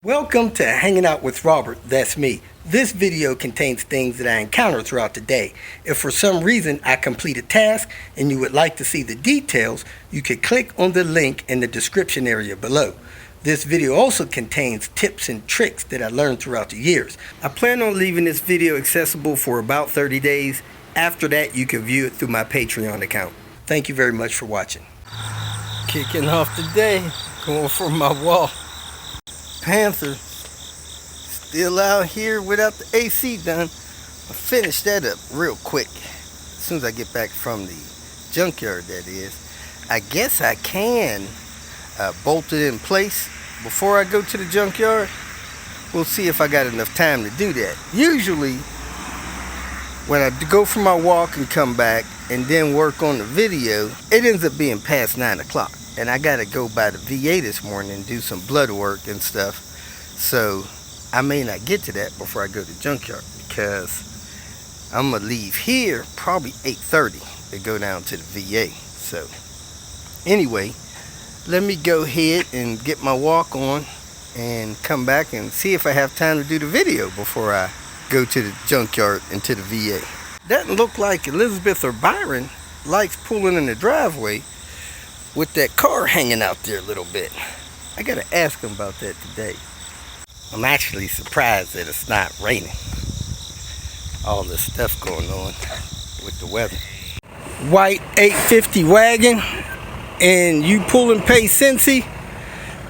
Welcome to Hanging Out with Robert, that's me. This video contains things that I encounter throughout the day. If for some reason I complete a task and you would like to see the details, you can click on the link in the description area below. This video also contains tips and tricks that I learned throughout the years. I plan on leaving this video accessible for about 30 days. After that, you can view it through my Patreon account. Thank you very much for watching. Kicking off the day, going for my walk. Panther still out here without the AC done. I'll finish that up real quick as soon as I get back from the junkyard, that is. I guess I can bolt it in place before I go to the junkyard. We'll see if I got enough time to do that. Usually when I go for my walk and come back and then work on the video, it ends up being past 9 o'clock. And I gotta go by the VA this morning and do some blood work and stuff. So I may not get to that before I go to the junkyard, because I'm gonna leave here probably 8:30 to go down to the VA. So anyway, let me go ahead and get my walk on and come back and see if I have time to do the video before I go to the junkyard and to the VA. Doesn't look like Elizabeth or Byron likes pulling in the driveway with that car hanging out there a little bit. I gotta ask them about that today. I'm actually surprised that it's not raining. All this stuff going on with the weather. White 850 wagon, and you pull and pay Cincy.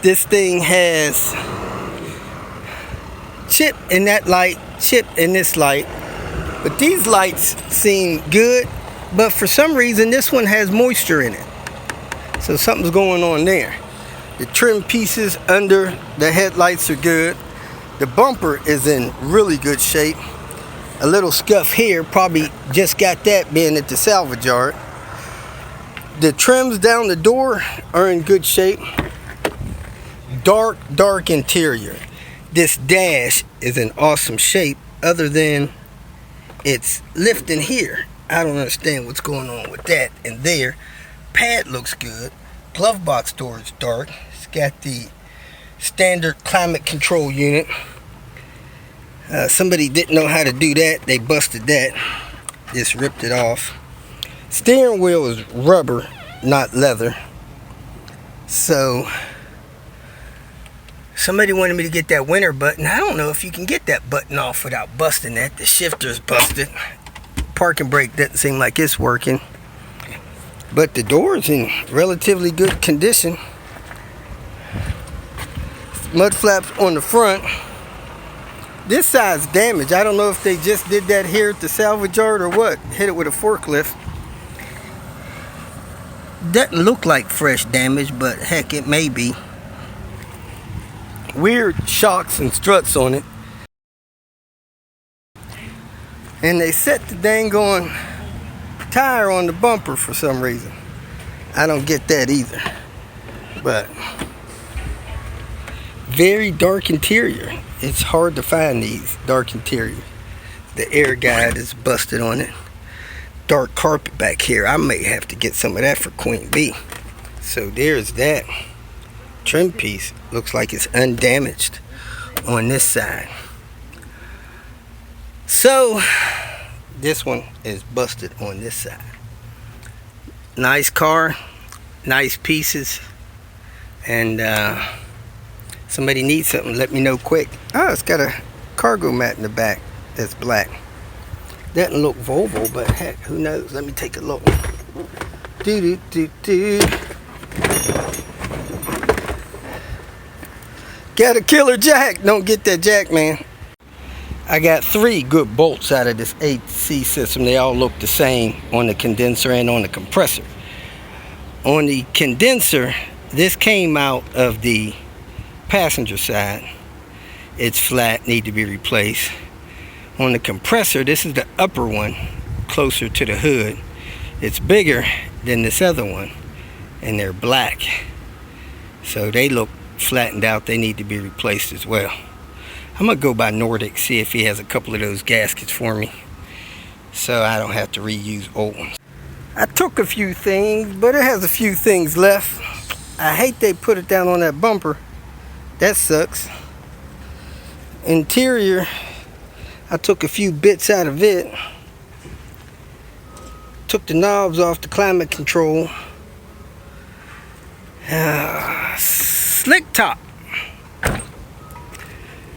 This thing has chip in that light, chip in this light, but these lights seem good, but for some reason this one has moisture in it. So something's going on there. The trim pieces under the headlights are good. The bumper is in really good shape. A little scuff here, probably just got that being at the salvage yard. The trims down the door are in good shape. Dark interior. This dash is in awesome shape, other than it's lifting here. I don't understand what's going on with that and there. Pad looks good. Glove box door is dark. It's got the standard climate control unit. Somebody didn't know how to do that. They busted that. Just ripped it off. Steering wheel is rubber, not leather. So somebody wanted me to get that winter button. I don't know if you can get that button off without busting that. The shifter's busted. Parking brake doesn't seem like it's working. But the door's in relatively good condition. Mud flaps on the front. This side's damaged. I don't know if they just did that here at the salvage yard or what. Hit it with a forklift. Doesn't look like fresh damage, but heck, it may be. Weird shocks and struts on it. And they set the dang on tire on the bumper for some reason. I don't get that either. But very dark interior. It's hard to find these dark interiors. The air guide is busted on it. Dark carpet back here. I may have to get some of that for Queen Bee. So there's that. Trim piece looks like it's undamaged on this side. So this one is busted on this side. Nice car, nice pieces, and somebody needs something, let me know quick. Oh, it's got a cargo mat in the back that's black. Doesn't look Volvo, but heck, who knows? Let me take a look. Got a killer jack. Don't get that jack, man. I got 3 good bolts out of this AC system. They all look the same on the condenser and on the compressor. On the condenser, this came out of the passenger side. It's flat, need to be replaced. On the compressor, this is the upper one, closer to the hood. It's bigger than this other one, and they're black. So they look flattened out. They need to be replaced as well. I'm gonna go by Nordic, see if he has a couple of those gaskets for me, so I don't have to reuse old ones. I took a few things, but it has a few things left. I hate they put it down on that bumper. That sucks. interior, I took a few bits out of it. Took the knobs off the climate control. Slick top.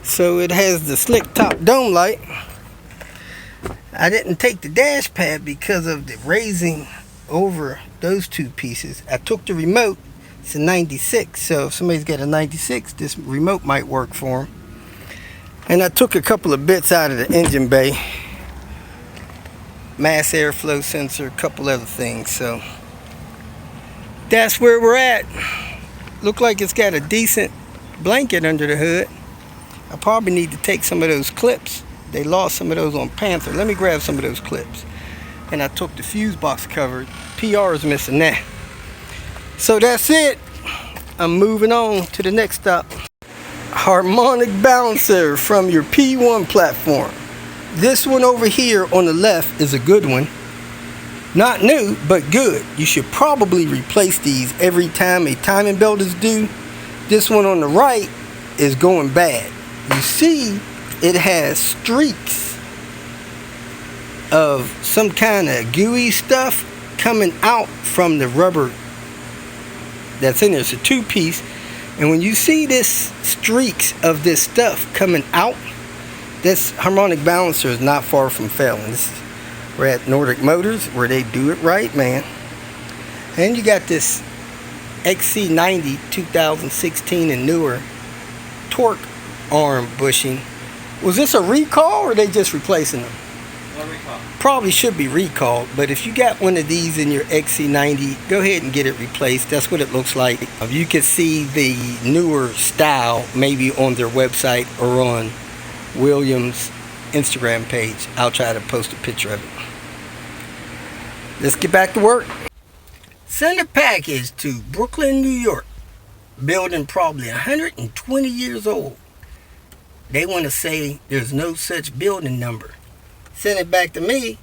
So it has the slick top dome light. I didn't take the dash pad because of the raising over those two pieces. I took the remote. It's a 96, so if somebody's got a 96, this remote might work for them. And I took a couple of bits out of the engine bay. Mass airflow sensor, a couple other things. So that's where we're at. Look like it's got a decent blanket under the hood. I probably need to take some of those clips. They lost some of those on Panther. Let me grab some of those clips. And I took the fuse box cover. PR is missing that. So that's it. I'm moving on to the next stop. Harmonic balancer from your P1 platform. This one over here on the left is a good one. Not new, but good. You should probably replace these every time a timing belt is due. This one on the right is going bad. You see it has streaks of some kind of gooey stuff coming out from the rubber that's in there. It's a two-piece, and when you see this streaks of this stuff coming out, this harmonic balancer is not far from failing. We're at Nordic Motors where they do it right, man. And you got this XC90 2016 and newer torque arm bushing. Was this a recall or are they just replacing them? No recall. Probably should be recalled, but if you got one of these in your XC90, go ahead and get it replaced. That's what it looks like. You can see the newer style maybe on their website or on Williams' Instagram page. I'll try to post a picture of it. Let's get back to work. Send a package to Brooklyn, New York. Building probably 120 years old. They want to say there's no such building number. Send it back to me.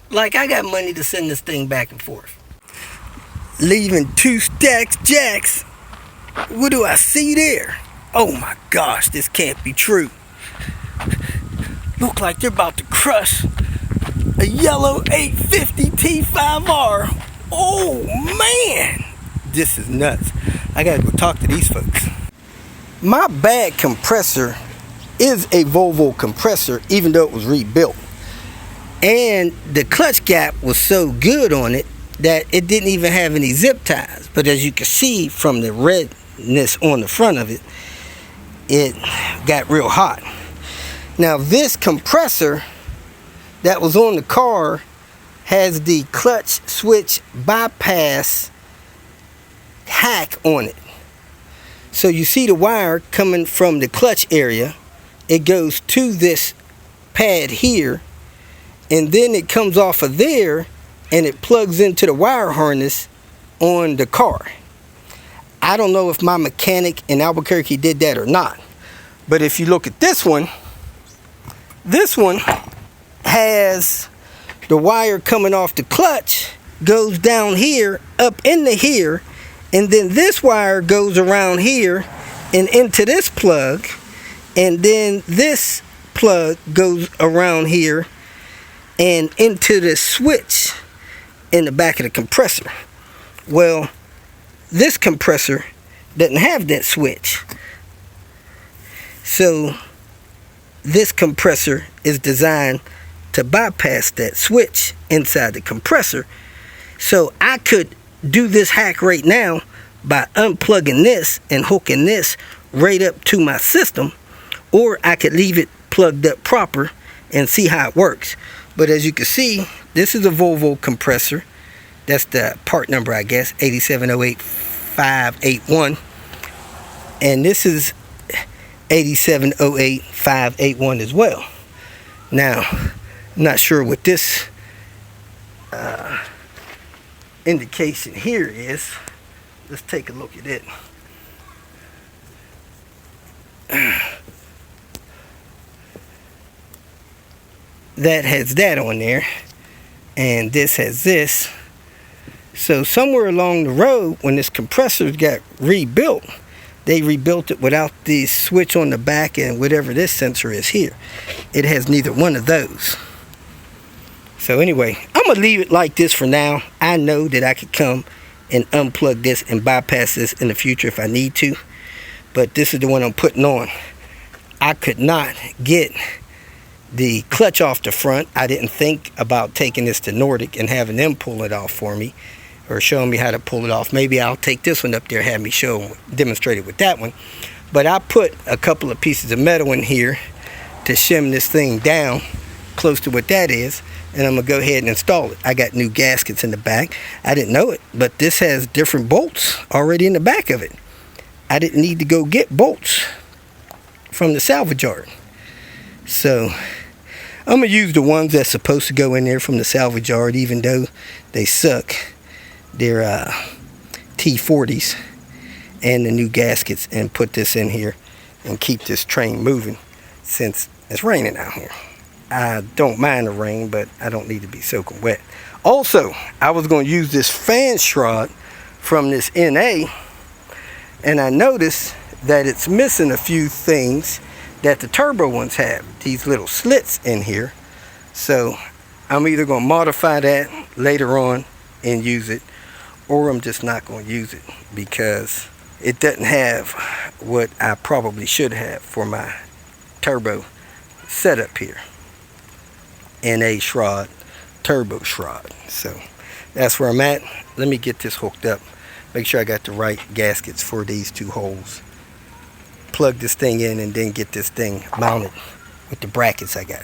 Like I got money to send this thing back and forth. Leaving 2 stacks jacks. What do I see there? Oh my gosh, this can't be true. Look like they're about to crush a yellow 850 T5R. Oh man, this is nuts. I gotta go talk to these folks. My bad compressor is a Volvo compressor, even though it was rebuilt. And the clutch gap was so good on it that it didn't even have any zip ties. But as you can see from the redness on the front of it, it got real hot. Now this compressor that was on the car has the clutch switch bypass hack on it. So you see the wire coming from the clutch area. It goes to this pad here, and then it comes off of there and it plugs into the wire harness on the car. I don't know if my mechanic in Albuquerque did that or not, but if you look at this one has the wire coming off the clutch, goes down here, up into here, and then this wire goes around here and into this plug, and then this plug goes around here and into the switch in the back of the compressor. Well, this compressor doesn't have that switch. So this compressor is designed to bypass that switch inside the compressor. So I could do this hack right now by unplugging this and hooking this right up to my system, or I could leave it plugged up proper and see how it works. But as you can see, this is a Volvo compressor. That's the part number, I guess, 8708581, and this is 8708581 as well. Now, I'm not sure what this indication here is. Let's take a look at it. That has that on there, and this has this. So somewhere along the road, when this compressor got rebuilt, they rebuilt it without the switch on the back and whatever this sensor is here. It has neither one of those. So anyway, I'm going to leave it like this for now. I know that I could come and unplug this and bypass this in the future if I need to. But this is the one I'm putting on. I could not get the clutch off the front. I didn't think about taking this to Nordic and having them pull it off for me, or showing me how to pull it off. Maybe I'll take this one up there, have me demonstrate it with that one. But I put a couple of pieces of metal in here to shim this thing down close to what that is, and I'm gonna go ahead and install it. I got new gaskets in the back. I didn't know it, but this has different bolts already in the back of it. I didn't need to go get bolts from the salvage yard. So I'm gonna use the ones that's supposed to go in there from the salvage yard, even though they suck. They're T40s and the new gaskets, and put this in here and keep this train moving since it's raining out here. I don't mind the rain, but I don't need to be soaking wet. Also, I was going to use this fan shroud from this NA, and I noticed that it's missing a few things that the turbo ones have. These little slits in here. So I'm either going to modify that later on and use it, or I'm just not going to use it because it doesn't have what I probably should have for my turbo setup here. NA shroud, turbo shroud. So that's where I'm at. Let me get this hooked up. Make sure I got the right gaskets for these two holes. Plug this thing in and then get this thing mounted with the brackets I got.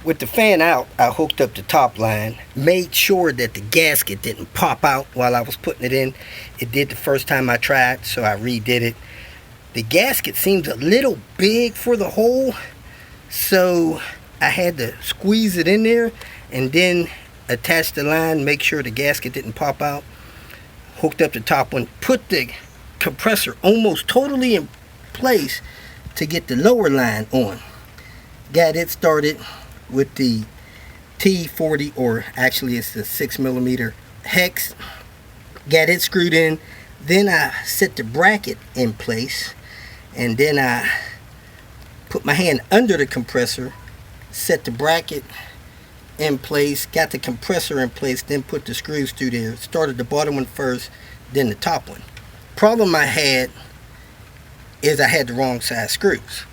With the fan out, I hooked up the top line, made sure that the gasket didn't pop out while I was putting it in. It did the first time I tried, so I redid it. The gasket seems a little big for the hole, so I had to squeeze it in there and then attach the line, make sure the gasket didn't pop out. Hooked up the top one, put the compressor almost totally in place to get the lower line on. Got it started with the T40, or actually it's the 6mm hex. Got it screwed in. Then I set the bracket in place, and then I put my hand under the compressor, set the bracket in place, got the compressor in place, then put the screws through there. Started the bottom one first, then the top one. Problem I had is I had the wrong size screws.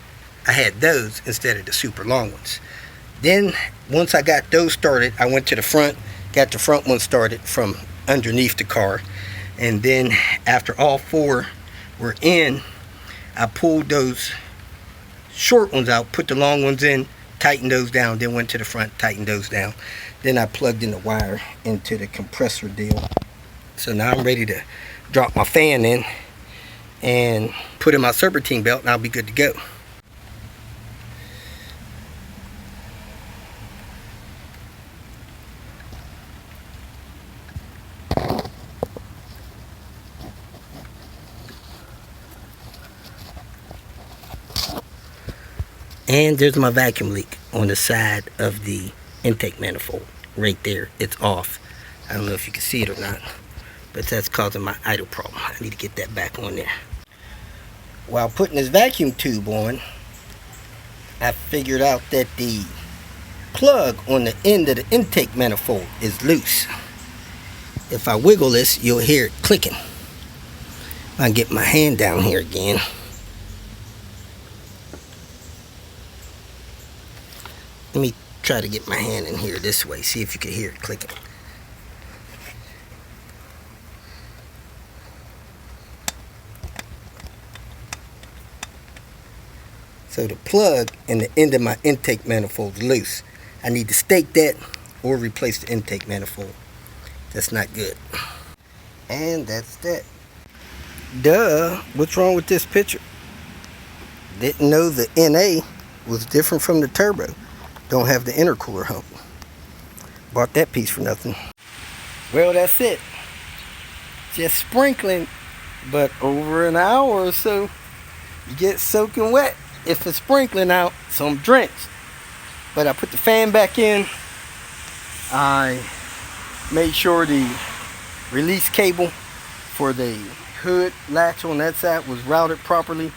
I had those instead of the super long ones. Then once I got those started, I went to the front, got the front one started from underneath the car, and then after all four were in, I pulled those short ones out, put the long ones in, tightened those down, then went to the front, tightened those down. Then I plugged in the wire into the compressor deal. So now I'm ready to drop my fan in and put in my serpentine belt, and I'll be good to go. And there's my vacuum leak on the side of the intake manifold. Right there, it's off. I don't know if you can see it or not, but that's causing my idle problem. I need to get that back on there. While putting this vacuum tube on, I figured out that the plug on the end of the intake manifold is loose. If I wiggle this, you'll hear it clicking. I can get my hand down here again. Let me try to get my hand in here this way, see if you can hear it clicking. So the plug in the end of my intake manifold is loose. I need to stake that or replace the intake manifold. That's not good. And that's that. Duh, what's wrong with this picture? Didn't know the NA was different from the turbo. Don't have the intercooler hump. Bought that piece for nothing. Well, that's it. Just sprinkling, but over an hour or so, you get soaking wet if it's sprinkling out, so I'm drenched. But I put the fan back in. I made sure the release cable for the hood latch on that side was routed properly.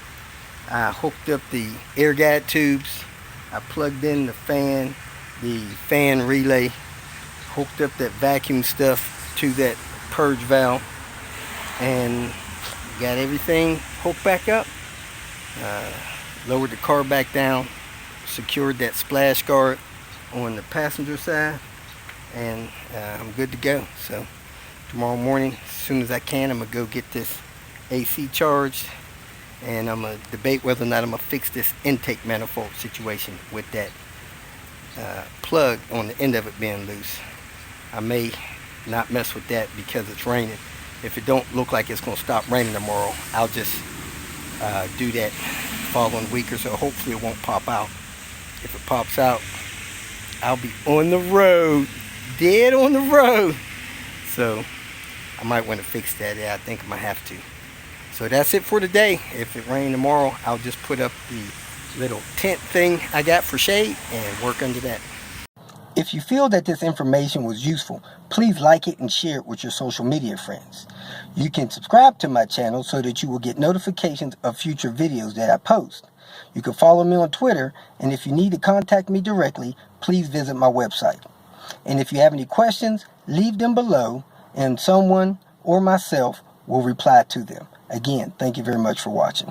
I hooked up the air guide tubes. I plugged in the fan relay, hooked up that vacuum stuff to that purge valve, and got everything hooked back up. Lowered the car back down, secured that splash guard on the passenger side, and I'm good to go. So tomorrow morning, as soon as I can, I'm gonna go get this AC charged, and I'm gonna debate whether or not I'm gonna fix this intake manifold situation with that plug on the end of it being loose. I may not mess with that because it's raining. If it don't look like it's gonna stop raining tomorrow, I'll just do that following week or so. Hopefully it won't pop out. If it pops out, I'll be on the road, dead on the road. So I might want to fix that. Yeah, I think I might have to. So that's it for today. If it rains tomorrow, I'll just put up the little tent thing I got for shade and work under that. If you feel that this information was useful, please like it and share it with your social media friends. You can subscribe to my channel so that you will get notifications of future videos that I post. You can follow me on Twitter, and if you need to contact me directly, please visit my website. And if you have any questions, leave them below, and someone or myself will reply to them. Again, thank you very much for watching.